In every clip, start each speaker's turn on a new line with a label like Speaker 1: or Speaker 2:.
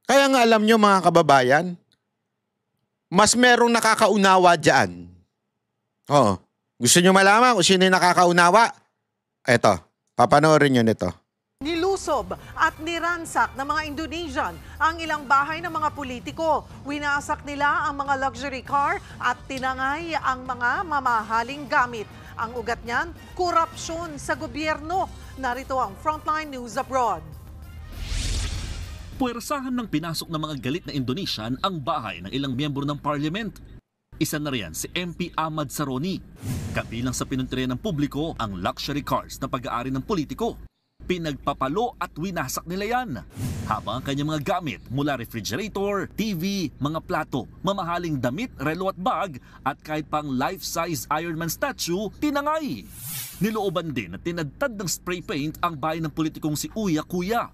Speaker 1: Kaya nga alam nyo mga kababayan, mas merong nakakaunawa dyan. Oo. Gusto nyo malaman kung sino yung nakakaunawa? Eto, papanoorin nyo nito.
Speaker 2: Nilusob at niransak ng mga Indonesian ang ilang bahay ng mga politiko. Winasak nila ang mga luxury car at tinangay ang mga mamahaling gamit. Ang ugat niyan, korupsyon sa gobyerno. Narito ang Frontline News Abroad.
Speaker 3: Puwersahan ng pinasok ng mga galit na Indonesian ang bahay ng ilang miyembro ng parliament. Isa na riyan si MP Ahmad Saroni. Kabilang sa pinuntirya ng publiko ang luxury cars na pag-aari ng politiko. Pinagpapalo at winasak nila yan. Habang ang kanyang mga gamit mula refrigerator, TV, mga plato, mamahaling damit, relo at bag at kahit pang life-size Iron Man statue, tinangay. Nilooban din at tinadtad ng spray paint ang bahay ng politikong si Uya Kuya.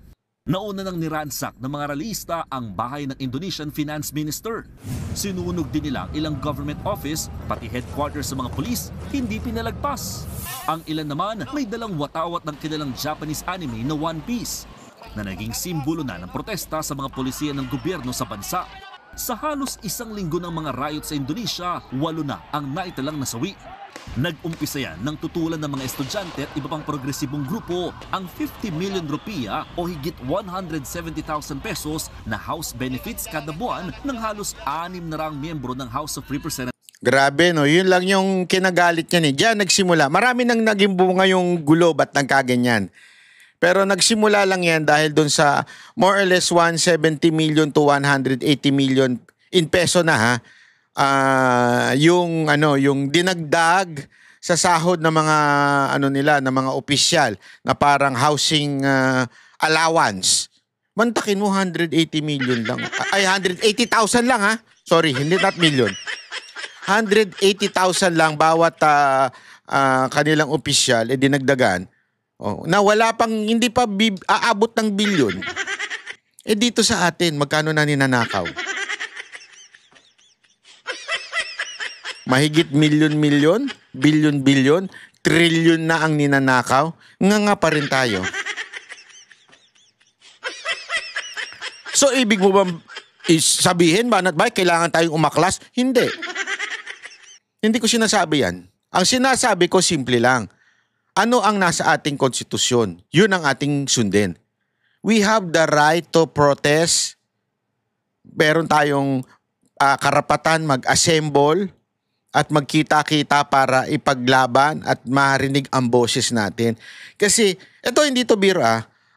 Speaker 3: Nauna nang niransak ng mga realista ang bahay ng Indonesian Finance Minister. Sinunog din nila ilang government office, pati headquarters sa mga pulis, hindi pinalagpas. Ang ilan naman may dalang watawat ng kilalang Japanese anime na One Piece, na naging simbolo na ng protesta sa mga polisiya ng gobyerno sa bansa. Sa halos isang linggo ng mga riot sa Indonesia, 8 na ang naitalang nasawi. Nag-umpisa yan ng tutulan ng mga estudyante at iba pang progresibong grupo ang 50 million rupiah o higit 170,000 pesos na house benefits kada buwan ng halos 6 na raang miyembro ng House of Representatives.
Speaker 1: Grabe no, yun lang yung kinagalit niya ni. Diyan nagsimula. Marami nang naging bunga yung gulo, ba't nagkaganyan? Pero nagsimula lang yan dahil dun sa more or less 170 million to 180 million in peso na ha. Yung dinagdag sa sahod ng mga ng mga opisyal na parang housing allowance. Mantakin mo 180 million lang. Ay 180,000 lang ha. Sorry, hindi not million. 180,000 lang bawat kanilang opisyal dinagdagan. Oh, na wala pang hindi pa aabot ng bilyon. Dito sa atin magkano na ninanakaw? Mahigit milyon-milyon, bilyon-bilyon, trilyon na ang ninanakaw. Nga pa rin tayo. So ibig mo ba sabihin ba kailangan tayong umaklas? Hindi. Hindi ko sinasabi yan. Ang sinasabi ko simple lang. Ano ang nasa ating konstitusyon? Yun ang ating sundin. We have the right to protest. Meron tayong karapatan mag-assemble at magkita-kita para ipaglaban at marinig ang boses natin. Kasi, ito hindi to biro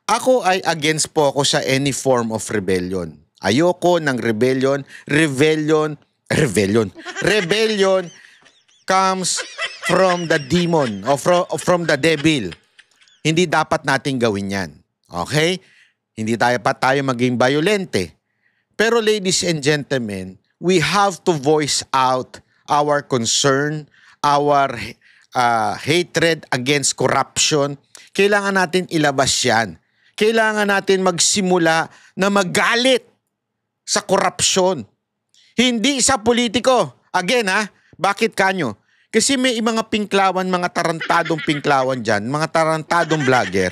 Speaker 1: ako ay against po ako sa any form of rebellion. Ayoko ng rebellion. Rebellion comes from the demon or from the devil. Hindi dapat nating gawin yan. Okay? Hindi tayo maging violente. Pero ladies and gentlemen, we have to voice out our concern, our hatred against corruption. Kailangan natin ilabas yan. Kailangan natin magsimula na magalit sa korupsyon. Hindi sa politiko. Again bakit kanyo? Kasi may mga pinklawan, mga tarantadong pinklawan dyan, mga tarantadong vlogger.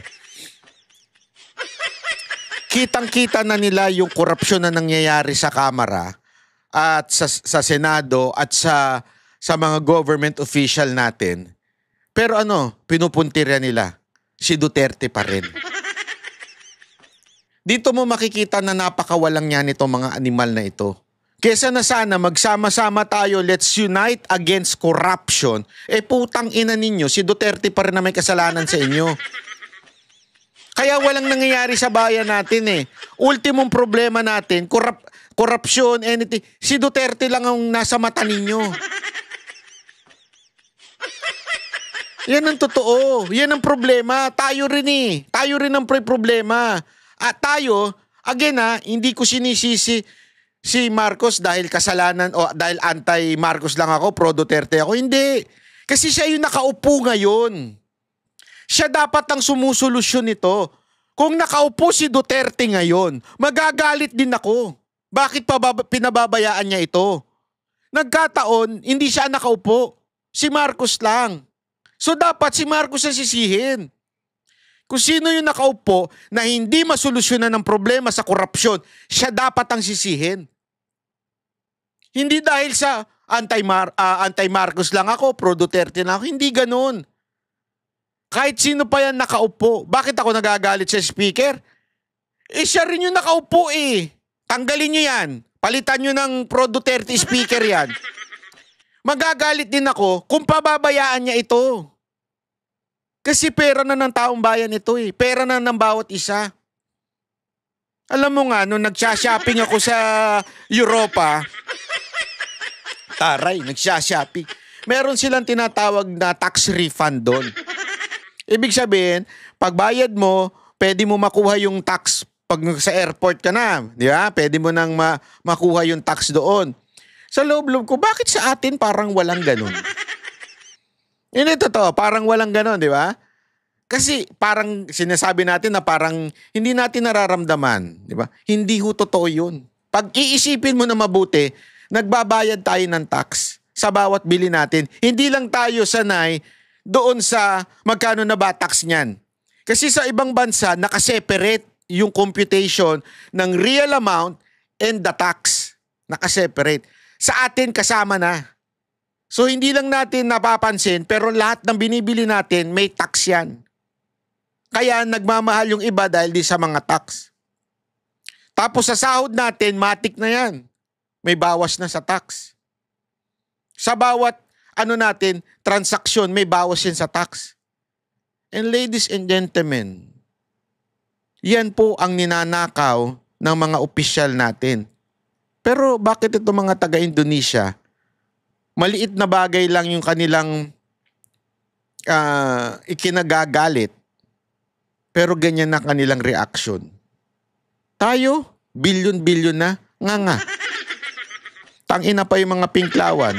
Speaker 1: Kitang-kita na nila yung korupsyon na nangyayari sa Kamara at sa Senado at sa mga government official natin. Pero pinupuntirya nila. Si Duterte pa rin. Dito mo makikita na napakawalang yan itong mga animal na ito. Kesa na sana magsama-sama tayo, let's unite against corruption. Putang ina ninyo, si Duterte pa rin na may kasalanan sa inyo. Kaya walang nangyayari sa bayan natin Ultimong problema natin, corruption, anything. Si Duterte lang ang nasa mata ninyo. Yan ang totoo. Yan ang problema. Tayo rin Tayo rin ang problema. At tayo, again hindi ko sinisisi si Marcos dahil kasalanan o dahil anti-Marcos lang ako, pro-Duterte ako. Hindi. Kasi siya yung nakaupo ngayon. Siya dapat ang sumusolusyon nito. Kung nakaupo si Duterte ngayon, magagalit din ako. Bakit pa pinababayaan niya ito? Nagkataon, hindi siya nakaupo. Si Marcos lang. So dapat si Marcos ang sisihin. Kung sino yung nakaupo na hindi masolusyonan ng problema sa korupsyon, siya dapat ang sisihin. Hindi dahil sa anti-Marcos lang ako, pro-Duterte lang ako. Hindi ganun. Kahit sino pa yan nakaupo. Bakit ako nagagalit sa speaker? Siya rin yung nakaupo eh. Tanggalin nyo yan. Palitan nyo ng pro-Duterte speaker yan. Magagalit din ako kung pababayaan niya ito. Kasi pera na ng taong bayan ito eh. Pera na ng bawat isa. Alam mo nga, nung nagsha-shopping ako sa Europa, taray, nagsha-shopping. Meron silang tinatawag na tax refund doon. Ibig sabihin, pagbayad mo, pwede mo makuha yung tax pag sa airport ka na. Di ba? Pwede mo nang makuha yung tax doon. Sa loob-loob ko, bakit sa atin parang walang ganun? Hindi totoo, parang walang ganon, di ba? Kasi parang sinasabi natin na parang hindi natin nararamdaman, di ba? Hindi ho totoo yun. Pag iisipin mo na mabuti, nagbabayad tayo ng tax sa bawat bili natin. Hindi lang tayo sanay doon sa magkano na ba tax niyan. Kasi sa ibang bansa, nakaseparate yung computation ng real amount and the tax. Nakaseparate. Sa atin, kasama na. So hindi lang natin napapansin pero lahat ng binibili natin may tax yan. Kaya nagmamahal yung iba dahil di sa mga tax. Tapos sa sahod natin, matik na yan. May bawas na sa tax. Sa bawat transaksyon, may bawas yan sa tax. And ladies and gentlemen, yan po ang ninanakaw ng mga opisyal natin. Pero bakit ito mga taga-Indonesia? Maliit na bagay lang yung kanilang ikinagagalit. Pero ganyan na kanilang reaction. Tayo, bilyon-bilyon na, nga. Tangina pa yung mga pinklawan.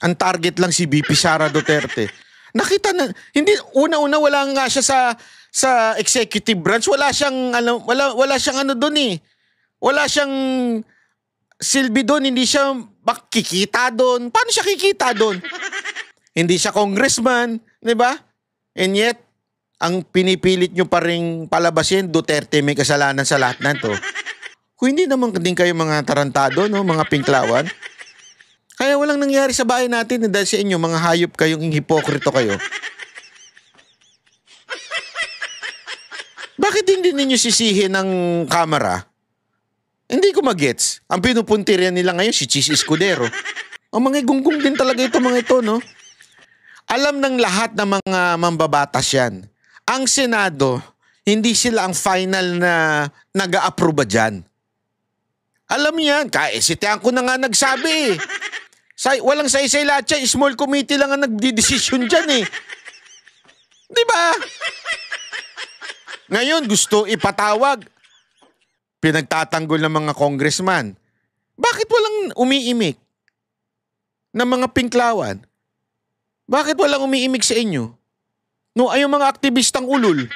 Speaker 1: Ang target lang si VP Sara Duterte. Nakita na, hindi, una-una wala nga siya sa executive branch. Wala siyang ano doon eh. Wala siyang silbi doon, hindi siya makikita doon. Paano siya kikita doon? Hindi siya congressman, di ba? And yet, ang pinipilit nyo pa rin palabasin, Duterte may kasalanan sa lahat na to. Kung hindi naman din kayo mga tarantado, no? Mga pinklawan. Kaya walang nangyari sa bahay natin dahil sa inyo, mga hayop kayong hipokrito kayo. Bakit hindi ninyo sisihin ng kamera? Hindi ko magets. Ang pinupuntiryan nila ngayon si Chis Escudero. Ang mga gunggong din talaga ito mga ito, no? Alam ng lahat ng mga mambabatas yan. Ang Senado, hindi sila ang final na nag-a-approve dyan. Alam yan. Si Tiangco na nga nagsabi. Walang saysay lahat siya. Small committee lang ang nagdidesisyon dyan eh. Di ba? Ngayon gusto ipatawag. Pinagtatanggol ng mga congressman. Bakit walang umiimik ng mga pinklawan? Bakit walang umiimik sa inyo? No, ay yung mga aktivistang ulol,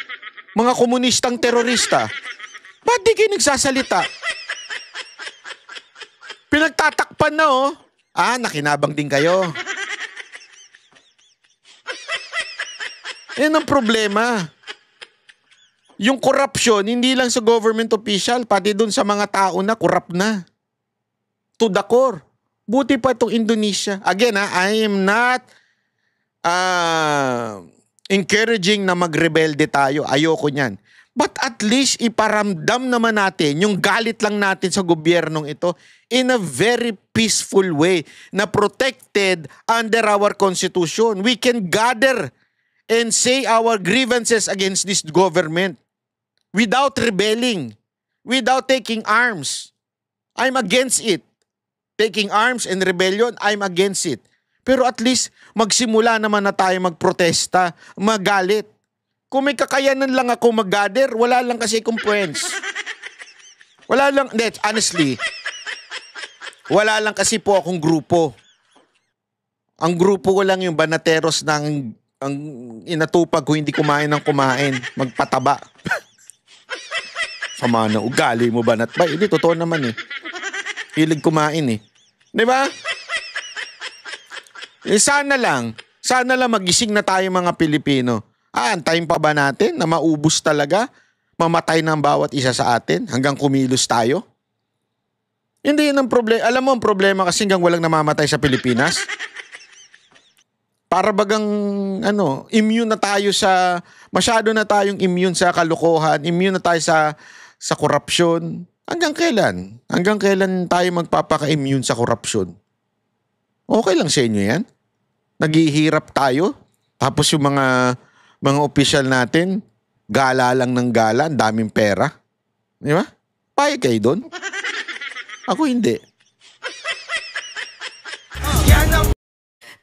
Speaker 1: mga komunistang terorista. Ba't di kayo nagsasalita? Pinagtatakpan na oh. Nakinabang din kayo. Yan ang problema. Yung corruption, hindi lang sa government official, pati dun sa mga tao na corrupt na. To the core. Buti pa itong Indonesia. Again, I am not encouraging na magrebelde tayo. Ayoko niyan. But at least iparamdam naman natin yung galit lang natin sa gobyernong ito in a very peaceful way na protected under our constitution. We can gather and say our grievances against this government without rebelling, without taking arms. I'm against it. Taking arms and rebellion, I'm against it. Pero at least magsimula naman na tayo magprotesta, magalit. Kung may kakayanan lang ako mag-gather, wala lang kasi akong friends. Wala lang, honestly, wala lang kasi po akong grupo. Ang grupo ko lang yung banateros ng ang inatupag ko hindi kumain ng kumain, magpataba. Sama na ugali mo banat ba? Hindi, totoo naman eh. Hilig kumain eh. Di ba? Sana lang magising na tayo mga Pilipino. Aantayin pa ba natin na maubos talaga? Mamatay ng bawat isa sa atin hanggang kumilos tayo? Hindi yun ang problema. Alam mo ang problema kasi hanggang walang namamatay sa Pilipinas? Para bagang immune na tayo masyado na tayong immune sa kalokohan, immune na tayo sa korupsyon. Hanggang kailan? Hanggang kailan tayo magpapaka-immune sa korupsyon? Okay lang sa inyo yan? Naghihirap tayo, tapos yung mga opisyal natin, gala lang ng gala, ang daming pera. Di ba? Payag kayo doon? Ako hindi.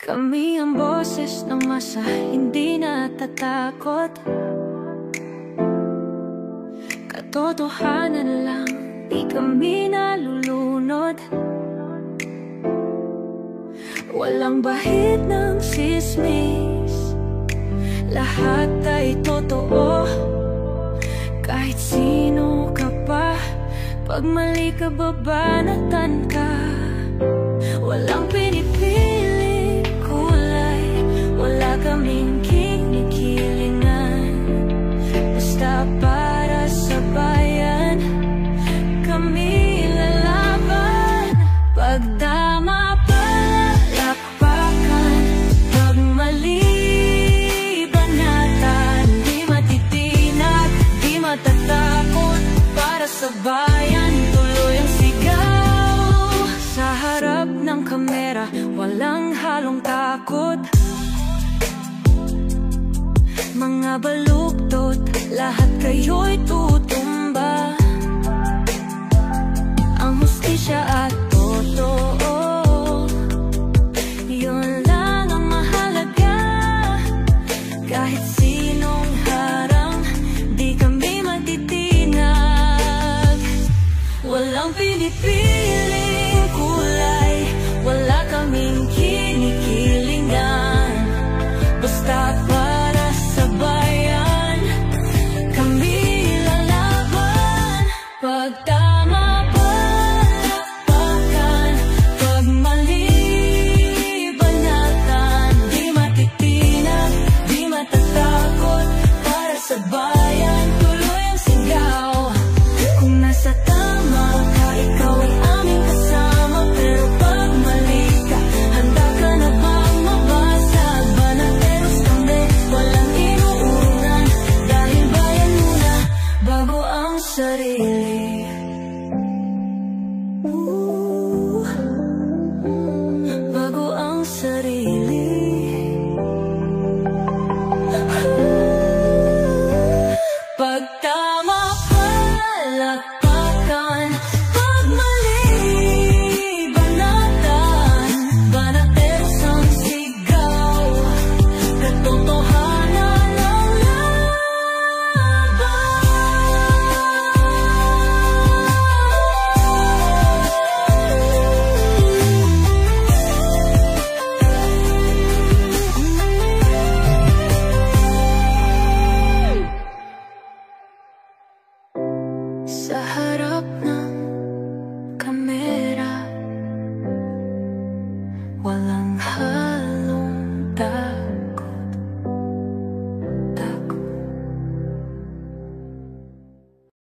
Speaker 4: Kami ang boses ng masa, hindi natatakot. Katotohanan lang, di kami nalulunod. Walang bahid ng sismis, lahat ay totoo. Kahit sino ka pa, pag mali ka babanatan ka. Walang pinipiling kulay, wala kaming kinikilingan. Basta para sa bayan, kami lalaban. Pagdama palakpakan, pag mali banatan. Di matitinag, di matatakot, para sa bayan tuloy ang sigaw. Sa harap ng kamera, walang halong takot. Mga baluktot, lahat kayo'y tutumba. Ang hustisya at totoo, yun lang ang mahalaga. Kahit sinong harang, di kami matitinag. Walang pinipiling kulay, wala kaming kinikilingan. Basta para sa bayan, kami lalaban. Pag tama palakpakan, pag mali banatan. Di matitinag, di matatakot, para sa bayan tuloy ang sigaw. Kung nasa tama ka, ikaw ay aming kasama. Pero pag mali ka, handa ka na bang mabasag? Banateros kami, walang inuurungan. Dahil bayan muna, bago ang sarili. Bago ang sarili. Pag tama palakpakan,